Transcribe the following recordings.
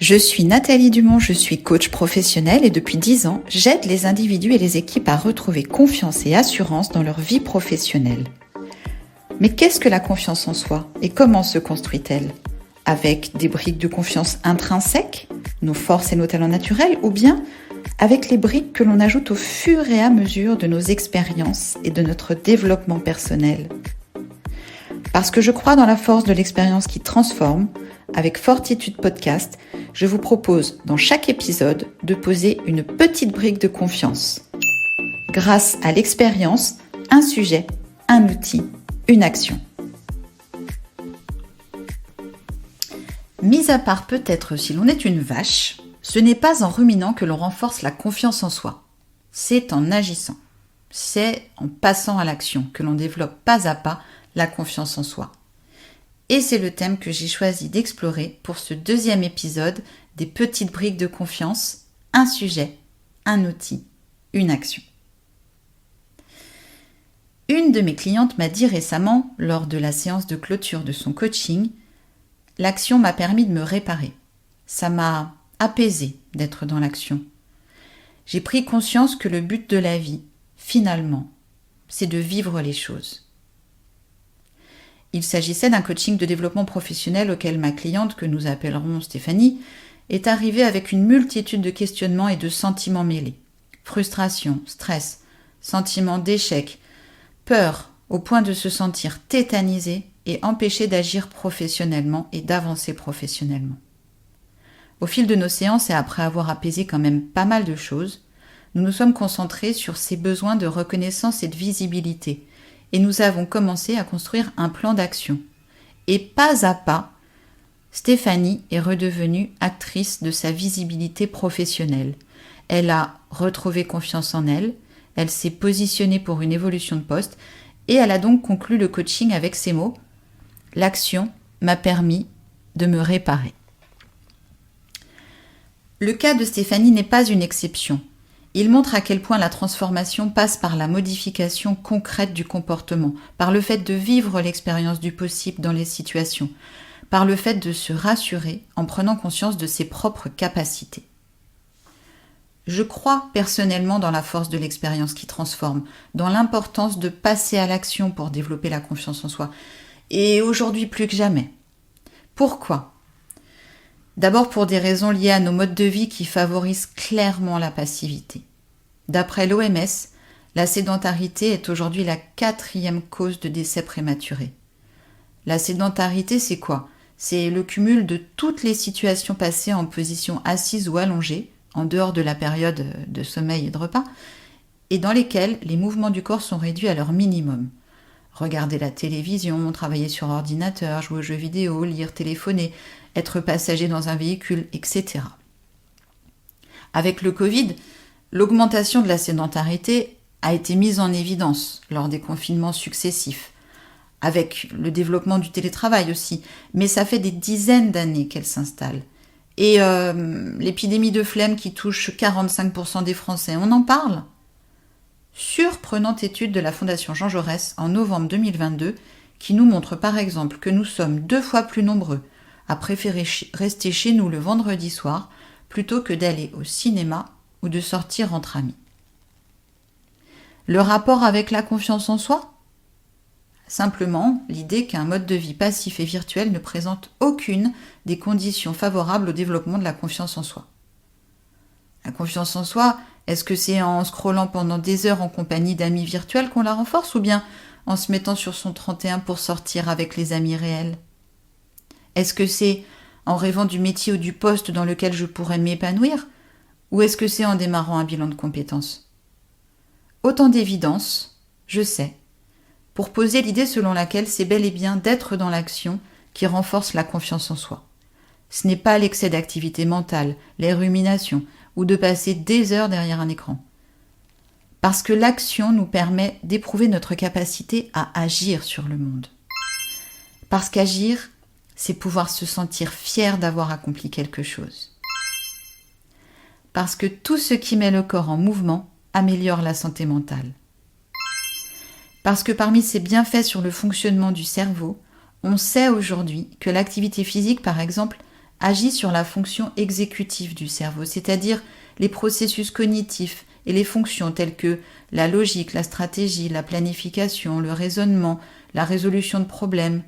Je suis Nathalie Dumont, je suis coach professionnelle et depuis 10 ans, j'aide les individus et les équipes à retrouver confiance et assurance dans leur vie professionnelle. Mais qu'est-ce que la confiance en soi et comment se construit-elle ? Avec des briques de confiance intrinsèques, nos forces et nos talents naturels, ou bien avec les briques que l'on ajoute au fur et à mesure de nos expériences et de notre développement personnel ? Parce que je crois dans la force de l'expérience qui transforme, avec Fortitude Podcast, je vous propose dans chaque épisode de poser une petite brique de confiance. Grâce à l'expérience, un sujet, un outil, une action. Mis à part peut-être si l'on est une vache, ce n'est pas en ruminant que l'on renforce la confiance en soi. C'est en agissant. C'est en passant à l'action que l'on développe pas à pas la confiance en soi. Et c'est le thème que j'ai choisi d'explorer pour ce deuxième épisode des petites briques de confiance, un sujet, un outil, une action. Une de mes clientes m'a dit récemment, lors de la séance de clôture de son coaching, l'action m'a permis de me réparer. Ça m'a apaisée d'être dans l'action. J'ai pris conscience que le but de la vie, finalement, c'est de vivre les choses. Il s'agissait d'un coaching de développement professionnel auquel ma cliente, que nous appellerons Stéphanie, est arrivée avec une multitude de questionnements et de sentiments mêlés. Frustration, stress, sentiment d'échec, peur au point de se sentir tétanisée et empêchée d'agir professionnellement et d'avancer professionnellement. Au fil de nos séances et après avoir apaisé quand même pas mal de choses, nous nous sommes concentrés sur ses besoins de reconnaissance et de visibilité. Et nous avons commencé à construire un plan d'action. Et pas à pas, Stéphanie est redevenue actrice de sa visibilité professionnelle. Elle a retrouvé confiance en elle, elle s'est positionnée pour une évolution de poste et elle a donc conclu le coaching avec ces mots « L'action m'a permis de me réparer ». Le cas de Stéphanie n'est pas une exception. Il montre à quel point la transformation passe par la modification concrète du comportement, par le fait de vivre l'expérience du possible dans les situations, par le fait de se rassurer en prenant conscience de ses propres capacités. Je crois personnellement dans la force de l'expérience qui transforme, dans l'importance de passer à l'action pour développer la confiance en soi, et aujourd'hui plus que jamais. Pourquoi ? D'abord pour des raisons liées à nos modes de vie qui favorisent clairement la passivité. D'après l'OMS, la sédentarité est aujourd'hui la 4e cause de décès prématuré. La sédentarité, c'est quoi ? C'est le cumul de toutes les situations passées en position assise ou allongée, en dehors de la période de sommeil et de repas, et dans lesquelles les mouvements du corps sont réduits à leur minimum. Regarder la télévision, travailler sur ordinateur, jouer aux jeux vidéo, lire, téléphoner, être passager dans un véhicule, etc. Avec le Covid, l'augmentation de la sédentarité a été mise en évidence lors des confinements successifs, avec le développement du télétravail aussi, mais ça fait des dizaines d'années qu'elle s'installe. Et l'épidémie de flemme qui touche 45% des Français, on en parle ? Surprenante étude de la Fondation Jean Jaurès en novembre 2022 qui nous montre par exemple que nous sommes 2 fois plus nombreux à préférer rester chez nous le vendredi soir plutôt que d'aller au cinéma ou de sortir entre amis. Le rapport avec la confiance en soi ? Simplement l'idée qu'un mode de vie passif et virtuel ne présente aucune des conditions favorables au développement de la confiance en soi. La confiance en soi, est-ce que c'est en scrollant pendant des heures en compagnie d'amis virtuels qu'on la renforce ou bien en se mettant sur son 31 pour sortir avec les amis réels ? Est-ce que c'est en rêvant du métier ou du poste dans lequel je pourrais m'épanouir ou est-ce que c'est en démarrant un bilan de compétences ? Autant d'évidence, je sais, pour poser l'idée selon laquelle c'est bel et bien d'être dans l'action qui renforce la confiance en soi. Ce n'est pas l'excès d'activité mentale, les ruminations ou de passer des heures derrière un écran. Parce que l'action nous permet d'éprouver notre capacité à agir sur le monde. Parce qu'agir, c'est pouvoir se sentir fier d'avoir accompli quelque chose. Parce que tout ce qui met le corps en mouvement améliore la santé mentale. Parce que parmi ces bienfaits sur le fonctionnement du cerveau, on sait aujourd'hui que l'activité physique, par exemple, agit sur la fonction exécutive du cerveau, c'est-à-dire les processus cognitifs et les fonctions telles que la logique, la stratégie, la planification, le raisonnement, la résolution de problèmes.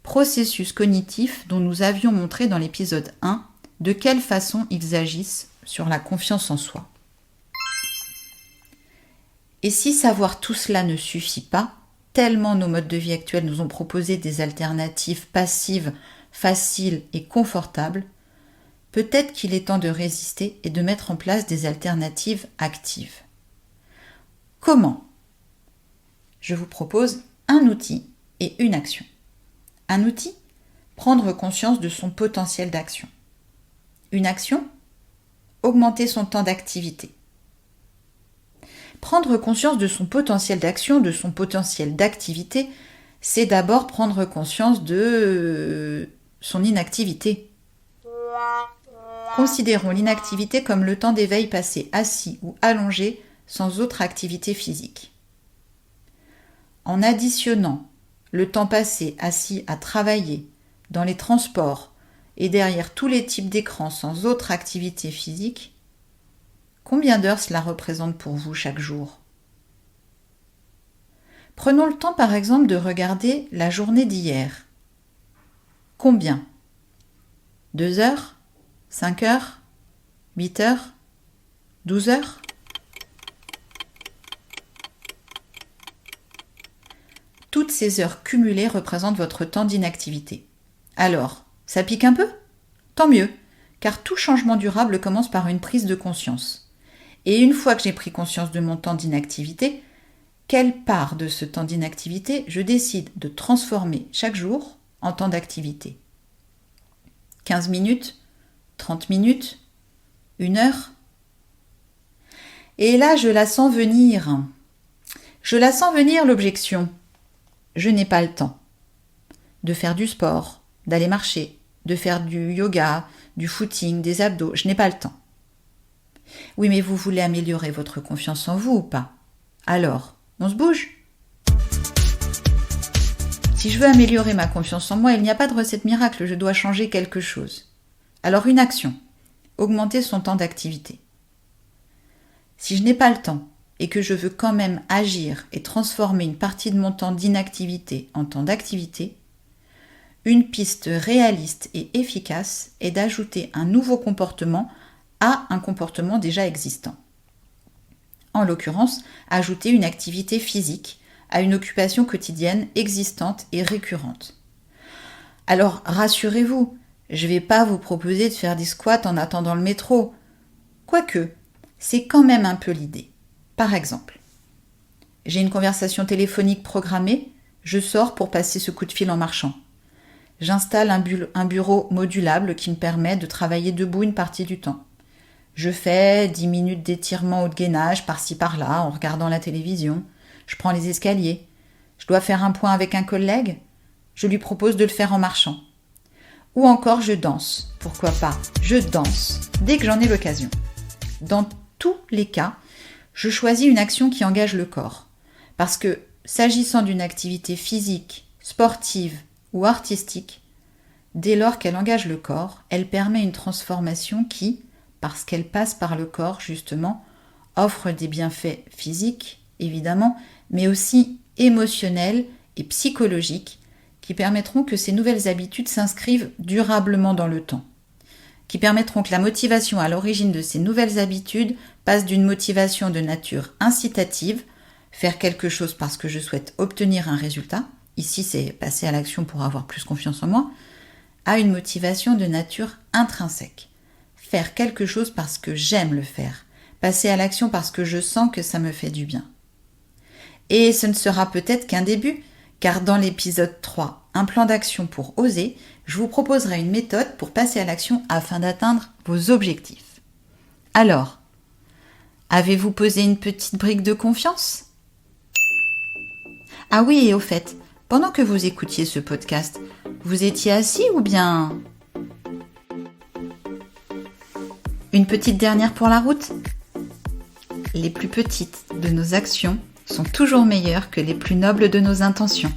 Processus cognitifs dont nous avions montré dans l'épisode 1 de quelle façon ils agissent sur la confiance en soi. Et si savoir tout cela ne suffit pas, tellement nos modes de vie actuels nous ont proposé des alternatives passives, faciles et confortables, peut-être qu'il est temps de résister et de mettre en place des alternatives actives. Comment ? Je vous propose un outil et une action. Un outil, prendre conscience de son potentiel d'action. Une action, augmenter son temps d'activité. Prendre conscience de son potentiel d'action, de son potentiel d'activité, c'est d'abord prendre conscience de son inactivité. Considérons l'inactivité comme le temps d'éveil passé assis ou allongé sans autre activité physique. En additionnant le temps passé assis à travailler, dans les transports et derrière tous les types d'écrans sans autre activité physique, combien d'heures cela représente pour vous chaque jour ? Prenons le temps par exemple de regarder la journée d'hier. Combien ? 2 heures ? 5 heures ? 8 heures ? 12 heures ? Toutes ces heures cumulées représentent votre temps d'inactivité. Alors, ça pique un peu ? Tant mieux, car tout changement durable commence par une prise de conscience. Et une fois que j'ai pris conscience de mon temps d'inactivité, quelle part de ce temps d'inactivité je décide de transformer chaque jour en temps d'activité ? 15 minutes ? 30 minutes ? 1 heure ? Et là, je la sens venir. Je la sens venir, l'objection. Je n'ai pas le temps de faire du sport, d'aller marcher, de faire du yoga, du footing, des abdos. Je n'ai pas le temps. Oui, mais vous voulez améliorer votre confiance en vous ou pas ? Alors, on se bouge ? Si je veux améliorer ma confiance en moi, il n'y a pas de recette miracle, je dois changer quelque chose. Alors une action, augmenter son temps d'activité. Si je n'ai pas le temps et que je veux quand même agir et transformer une partie de mon temps d'inactivité en temps d'activité, une piste réaliste et efficace est d'ajouter un nouveau comportement à un comportement déjà existant. En l'occurrence, ajouter une activité physique à une occupation quotidienne existante et récurrente. Alors, rassurez-vous, je ne vais pas vous proposer de faire des squats en attendant le métro. Quoique, c'est quand même un peu l'idée. Par exemple, j'ai une conversation téléphonique programmée, je sors pour passer ce coup de fil en marchant. J'installe un bureau modulable qui me permet de travailler debout une partie du temps. Je fais 10 minutes d'étirement ou de gainage par-ci par-là en regardant la télévision. Je prends les escaliers. Je dois faire un point avec un collègue. Je lui propose de le faire en marchant. Ou encore je danse. Pourquoi pas ? Je danse dès que j'en ai l'occasion. Dans tous les cas, je choisis une action qui engage le corps. Parce que, s'agissant d'une activité physique, sportive ou artistique, dès lors qu'elle engage le corps, elle permet une transformation qui, parce qu'elle passe par le corps justement, offre des bienfaits physiques, évidemment, mais aussi émotionnels et psychologiques qui permettront que ces nouvelles habitudes s'inscrivent durablement dans le temps, qui permettront que la motivation à l'origine de ces nouvelles habitudes passe d'une motivation de nature incitative, faire quelque chose parce que je souhaite obtenir un résultat, ici c'est passer à l'action pour avoir plus confiance en moi, à une motivation de nature intrinsèque, faire quelque chose parce que j'aime le faire, passer à l'action parce que je sens que ça me fait du bien. Et ce ne sera peut-être qu'un début, car dans l'épisode 3, un plan d'action pour oser, je vous proposerai une méthode pour passer à l'action afin d'atteindre vos objectifs. Alors, avez-vous posé une petite brique de confiance ? Ah oui, et au fait, pendant que vous écoutiez ce podcast, vous étiez assis ou bien... Une petite dernière pour la route ? Les plus petites de nos actions sont toujours meilleures que les plus nobles de nos intentions.